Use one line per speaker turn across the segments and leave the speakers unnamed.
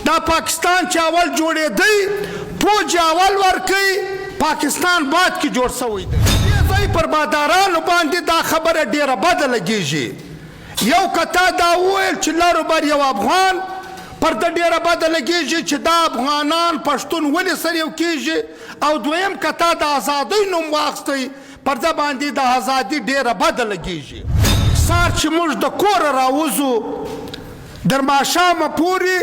دا پاکستان چې اول جوړېدی پوج اول ورکوي پاکستان بعد کې جوړ سوی دی. دې ځای پر بادارانو باندې دا خبره ډېره بده لګېږي. یو که تا دا وویل چې لراوبر یو افغان پر ده ډېره بده لګېږي چې دا افغانان پښتون ولې سره یو کېږي، او دویم که تا د ازادۍ نوم واخیستی پر ده باندې د ازادي ډېره بده لګېږي. سهار چې موږ د کوره راوځو در ماښامه پورې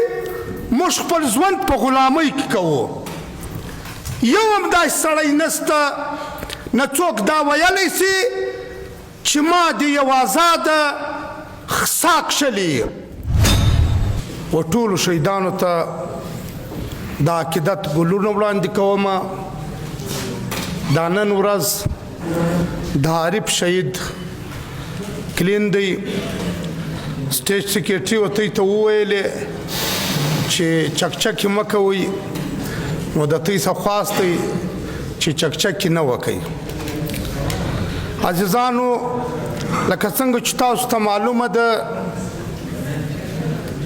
موږ خپل ژوند په غلامۍ کې کوو. یو هم داسې سړی نسته نه څوک دا ویلی سي چې ما د یو آزاده سا کښلې. و ټولو شهیدانو ته د عقیدت ګلونه وړاندې کومه. دا نن ورځ د عارف شهید کلین دی سټیج سیکریټري ورته ته وویلې چې چکچکې مه کوئ، نو د تاسو څخه خواستی چې چکچکې نه وکئ. عزیزانو لکه څنګه چې تاسو ته معلومه ده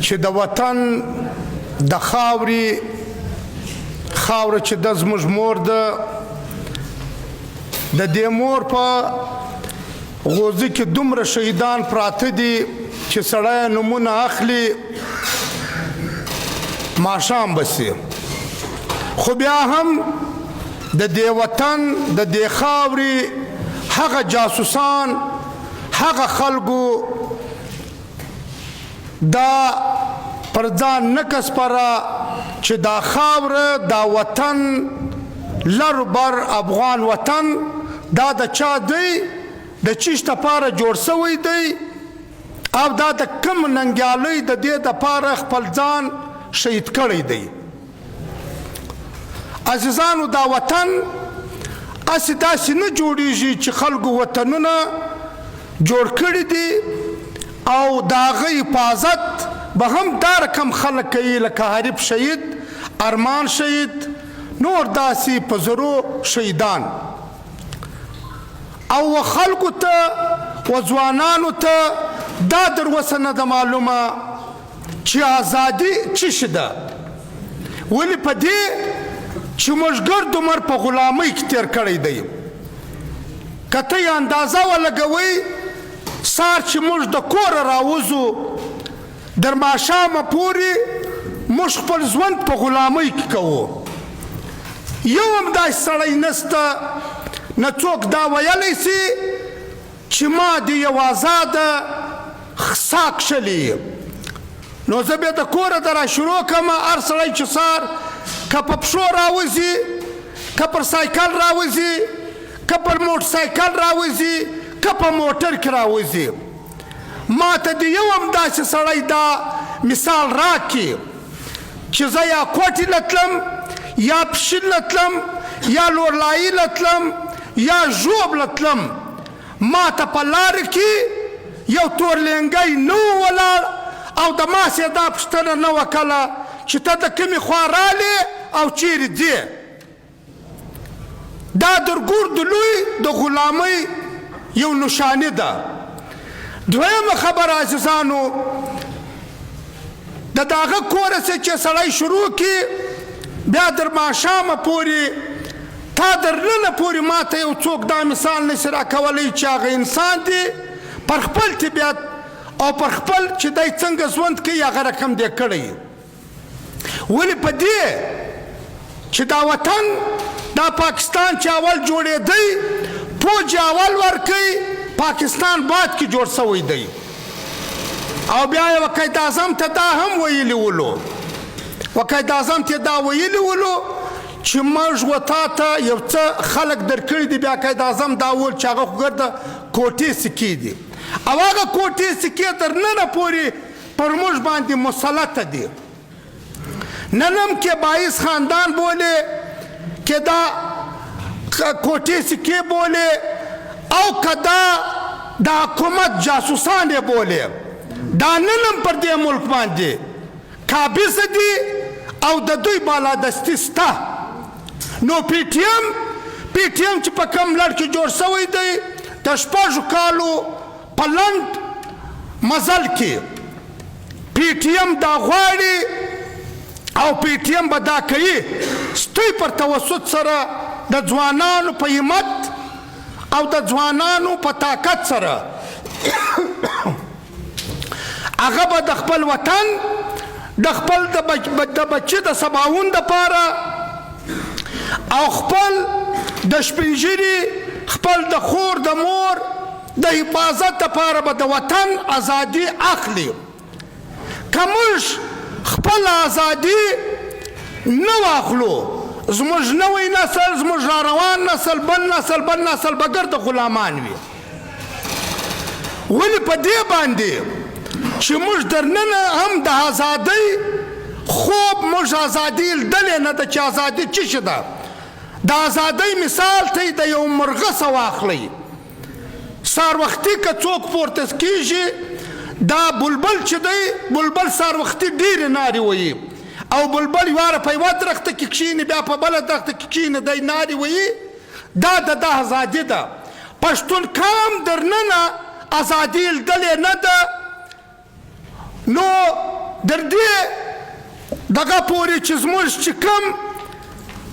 چې د وطن د خاورې خاوره چې ده زموږ مور ده، د دې مور په غوزي کې دومره شهیدان پراته دي چې سړی نومونه اخلي ماښام بسي، خو بیا هم د دې وطن د دې خاورې هغه جاسوسان هغه خلکو دا پر ځان نه کسپره چې دا خاوره دا وطن لراوبر افغان وطن دا د چا دی، د چیش دپاره جوړ سوی دی، او دا د کم ننګیالۍ د دې دپاره خپل ځان شهید کړی دی. عزیزانو دا وطن هسې داسې نه جوړیږي چې خلکو وطنونه جوړ کړي دي، او د هغه حفاظت به هم دا رقم خلک کوي لکه عارف شهید، ارمان شهید، نور داسې په زرو شهیدان. او خلکو ته و ځوانانو ته دا در اوسه نه ده معلومه چې ازادي څه شی ده، ولې په دې چې موږ ګرد عمر په غلامۍ کې تېر کړی دی. که ته یې اندازه ولګوئ سهار چې موږ د کوره راوځو در ماښامه پورې موږ خپل ژوند په غلامۍ کې کوو. یو هم داسې سړی نسته نه څوک دا ویلی سي چې ما د یو آزاده سا کښلې. نو زه بیا د کوره د را شروع کړم، هر سړی چې سهار که په پښو راوځي، که پر سایکل راوځي، که پر موټرسایکل راوځي، که په موټر کې راوځي، ما ته د یو هم داسې سړی دا مثال راکړي چې زه یا کوټې له تلم، یا پښین له تلم، یا لورلایي له تلم، یا ژوب له تلم، ما ته په لاره کې یو تورلنګی نه و ولاړ، او د ما سې دا پوښتنه نه وکړله چې ته د کومې خوا رالې او چیرې ځې. دا درګور د لوی د غلامۍ یو نشانه ده. دویمه خبره عزیزانو، د دهغه کوره څخه چې سړی شروع کړي بیا در ماښامه پورې تا در ننه پورې ما ته یو څوک دا مثال نشي راکولی چې هغه انسان دی پر خپل طبیعت او پر خپل چې دی څنګه ژوند کوي هغه رقم دی کړی. ولې په دې چې دا وطن دا پاکستان چې اول جوړېدی پوج اول ورکوي پاکستان بعد کې جوړ سوی دی. او بیا یې وقایت اعظم ته دا هم ویلي ولو، وقایت اعظم ته دا ویلي ولو چې موږ و تا ته یو څه خلک درکړي دي. بیا قایت اعظم دا وویل چې هغه خو ګرده کوټې سکې دي، او هغه کوټې سکې تر ننه پورې پر موږ باندې مسلطه دي. نن هم کې باعث خاندان بولې، کې دا کوټې سکې بولې، او که دا د حکومت جاسوسان یې بولې، دا نن هم پر دې ملک باندې قابض دي او د دوی بالادستي سته. نو پی ټي ایم چې په کوم لړ کې جوړ سوی دی د شپږو کالو په لنډ مزل کې پی ټي ایم دا غواړي او پی ټي ایم به دا کوي ستوی پر توسط سره د ځوانانو په همت او د ځوانانو په طاقت سره هغه به د خپل وطن د خپل د بچي د سباوون دپاره او خپل د سپینږیري خپل د خور د مور د حفاظت دپاره به د وطن ازادي اخلي. که موږ خپل ازادي نه واخلو زموږ نوی نسل زموږ راروان نسل بل نسل به ګرده غلامان وي. ولې په دې باندې چې موږ درننه هم د ازادۍ خوب موږ ازادي لیدلې نه ده چې ازادي څه شي ده. د ازادۍ مثال ته د یو مرغه څه واخلئ. سهار وختي که څوک پورته کېږي دا بلبل چې دی بلبل سهار وختي ډېرې نارې ویي او بلبل یواره په یوه درخته کې کښېني بیا په بله درخته کې کښېني دی نارې ویي. دا د ده ازادي ده. پښتون قام درننه ازادي لیدلې نه ده. نو در دې دغه پورې چې زموږ چې کوم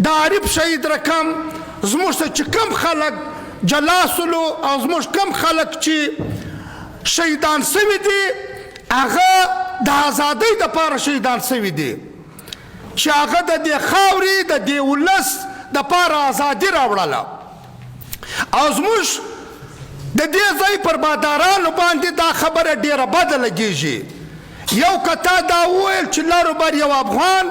د عارف شهید رقم زموږ ته چې کوم خلک جلا سولو او زموږ کوم خلک چې شهیدان سوي دي هغه د ازادۍ دپاره شهیدان سوي دي چې هغه د دې خاورې د دې ولس دپاره ازادي راوړله. او زموږ د دې ځای پر بادارانو باندې دا خبره ډېره بده لګېږي. یو کتا دا وویل چې لراوبر یو افغان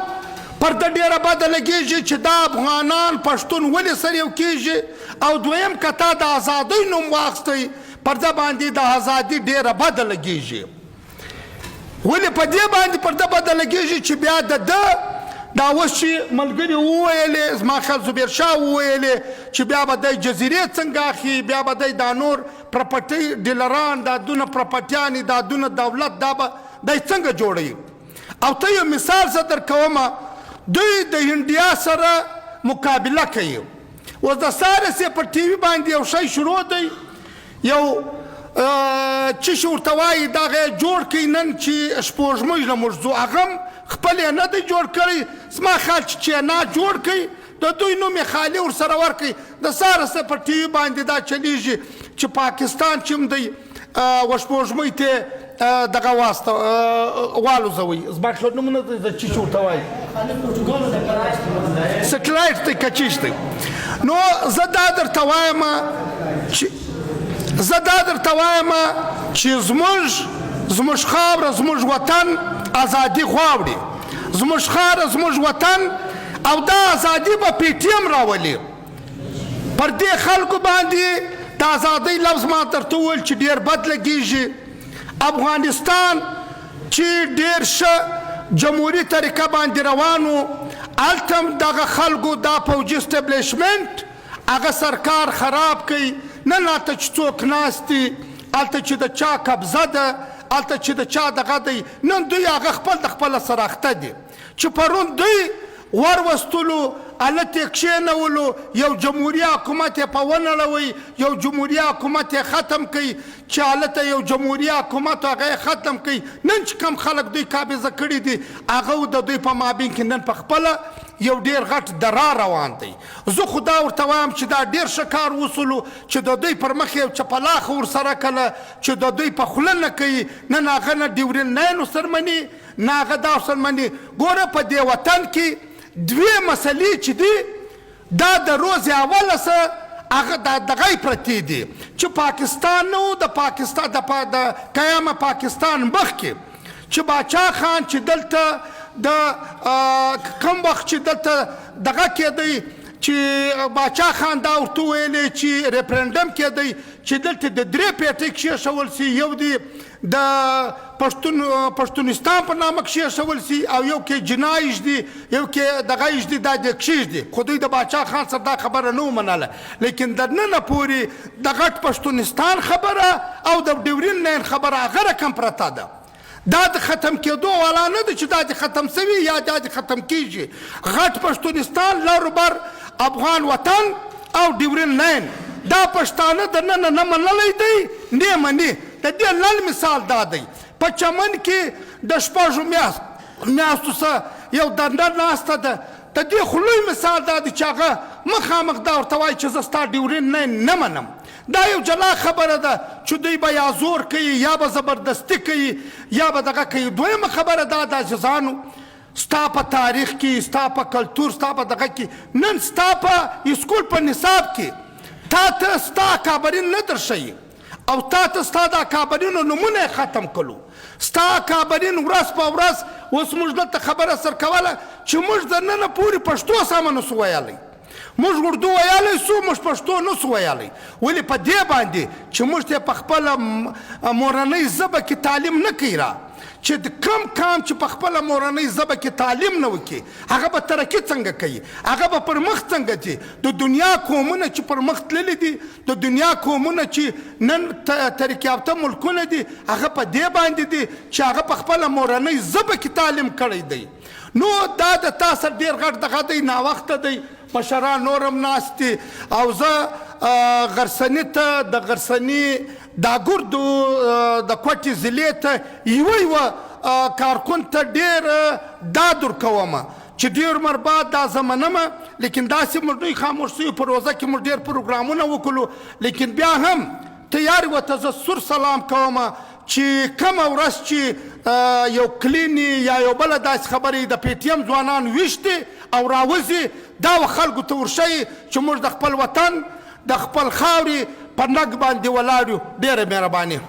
پر ده ډېره بده لګېږي چې دا افغانان پښتون ولې سره یو کېږي. او دویم کتا د ازادۍ نوم واخیستی پر ده باندې د ازادي ډېره بده لګېږي. ولې په دې باندې پر ده بده لګېږي چې بیا د ده دا اوس چې ملګري وویلې زما خیال زبیر شاه وویلې چې بیا به دی جزیرې څنګه اخلي بیا به دی دا نور پراپرټۍ ډیلران دا دونه پراپرټیانې دا دونه دولت دا به دی څنګه جوړوي. او ته یو مثال زه در کومه دوی د انډیا سره مقابله کوي. اوس د سارسې پر ټي وي باندې یو شی شروع دی یو چې شي ورته وایي دغه جوړ کړي نن چې شپوږمۍ نه موږ ځو هغه هم خپل یې نه دی جوړ کړی. زما خیال چې نه جوړ کړي د دوی نوم یې خالي ورسره ورکړي. د سارسې پر ټي وي باندې دا چلیږي چې پاکستان چې هم دی وشپوږمۍ ته دغه والوزوي. زما خیال نومونه د چې ورته وایي سټلایټ دی که چیش دی. نو زه دا درته وایم چې زموږ خاوره زموږ وطن ازادي غواړي. زموږ خاوره زموږ وطن او دا ازادي به پی ټي ایم راولي. پر دې خلکو باندې د ازادۍ لفظ ما درته وویل چې ډېر بد لګېږي. افغانستان چې ډېر ښه جمهوري طریقه باندې روان و هلته هم دغه خلکو دا پوجي اسټبلیشمنټ هغه سرکار خراب کوي. نن هلته چې څوک ناست دي هلته چې د چا قبضه ده هلته چې د چا دغه دی نن دوی هغه خپل د خپله سره اخته دي چې پرون دوی وروستلو هلته یې کښېنولو یو جمهوري حکومت یې په ونړوئ یو جمهوري حکومت یې ختم کوي چې هلته یو جمهوري حکومت هغه یې ختم کوي. نن چې کوم خلک دوی قابضه کړي دي هغه د دوی په مابین کې نن په خپله یو ډېر غټ درار روان دی. زه خو دا ورته وایم چې دا ډېر ښه کار وسولو چې د دوی پر مخ یو چپلاخه ورسره کله چې د دوی په خوله نه کوي نن هغه نه ډیورین لاین ورسره مني نه هغه دا ورسره مني. ګوره په دې وطن کې دوې مسلې چې دي دا د روز اوله څه هغه دغه یې پرتې دي چې پاکستان نه و د پاکستان د قیامه پاکستان مخکې چې باچا خان چې دلته د کم وخت چې دلته دغه کېدی چې باچا خان دا ورته ویلې چې ریفرنډم کېدی چې دلته د درې پیټۍ کښېښول سي. یو دی د پښتونستان په نامه کښېښول سي او یو کې جنایش دی یو کې دغه ایش دی دا د کښېږدي. خو دوی د باچا خان سره دا خبره نه ومنله. لیکن در ننه پورې د غټ پښتونستان خبره او د ډیورین لاین خبره هغه رقم پرته ده. دا د ختم کېدو والا نه ده چې دا د ختم سوي یا دا د ختم کېږي. غټ پښتونستان لراوبر افغان وطن او ډیورین لاین دا پښتانه د ننه نه منلی دی نه مني. د دې لنډ مثال دا دی په چمن کې د شپږو میاشتو څخه یو دنده ناسته ده. د دې خو لوی مثال دا دی چې هغه مخامخ دا ورته وایي چې زه ستا ډیورین نه منم. دا یو جلا خبره ده چې دوی به یا زور کوي یا به زبردستي کوي یا به دغه کوي. دویمه خبره دا ده عزیزانو، ستا په تاریخ کې، ستا په کلتور، ستا په دغه کې، نن ستا په اسکول په نصاب کې تا ته ستا کابرین نه درښیي او تا ته ستا د کابرینو نومونه ختم کړو. ستا کابرین ورځ په ورځ اوس موږ دلته خبره سر کوله چې موږ د ننه پورې پښتو سمه نه سو ویلی، موږ اردو ویلی سو، موږ پښتو نه سو ویلی. ولې په دې باندې چې موږ ته په خپله مورنۍ ژبه کې تعلیم نه کوي را، چې کم کام چې په خپله مورنۍ ژبه کې تعلیم نه وکړي هغه به ترقي څنګه کوي، هغه به پرمخ څنګه ځي. د دنیا قومونه چې پرمخ تللي دي، د دنیا قومونه چې نن ترقي یافته ملکونه دي، هغه په دې باندې دي چې هغه په خپله مورنۍ ژبه کې تعلیم کړی دی. نو دا د تا سره ډېر غټ دغه دی، ناوخته دی، مشران نور هم ناست دي او زه غرسني ته د غرسني دا ګردو د کوټې ضلعې ته یوه کارکون ته ډېر داد ورکومه چې ډېر عمر بعد دا زه منمه. لیکن داسې موږ دوی خاموش سوي په روزه کې موږ ډېر پروګرامونه وکړو، لیکن بیا هم تیار ورته زه سور سلام کومه چې کومه ورځ چې یو کلیني یا یو بله داسې خبرې د پی ټي ایم ځوانان ویشتي او راوځي، دا خلکو ته ورښیي چې موږ د خپل وطن د خپل خاورې په نګ باندې ولاړ یو. ډېره مهرباني.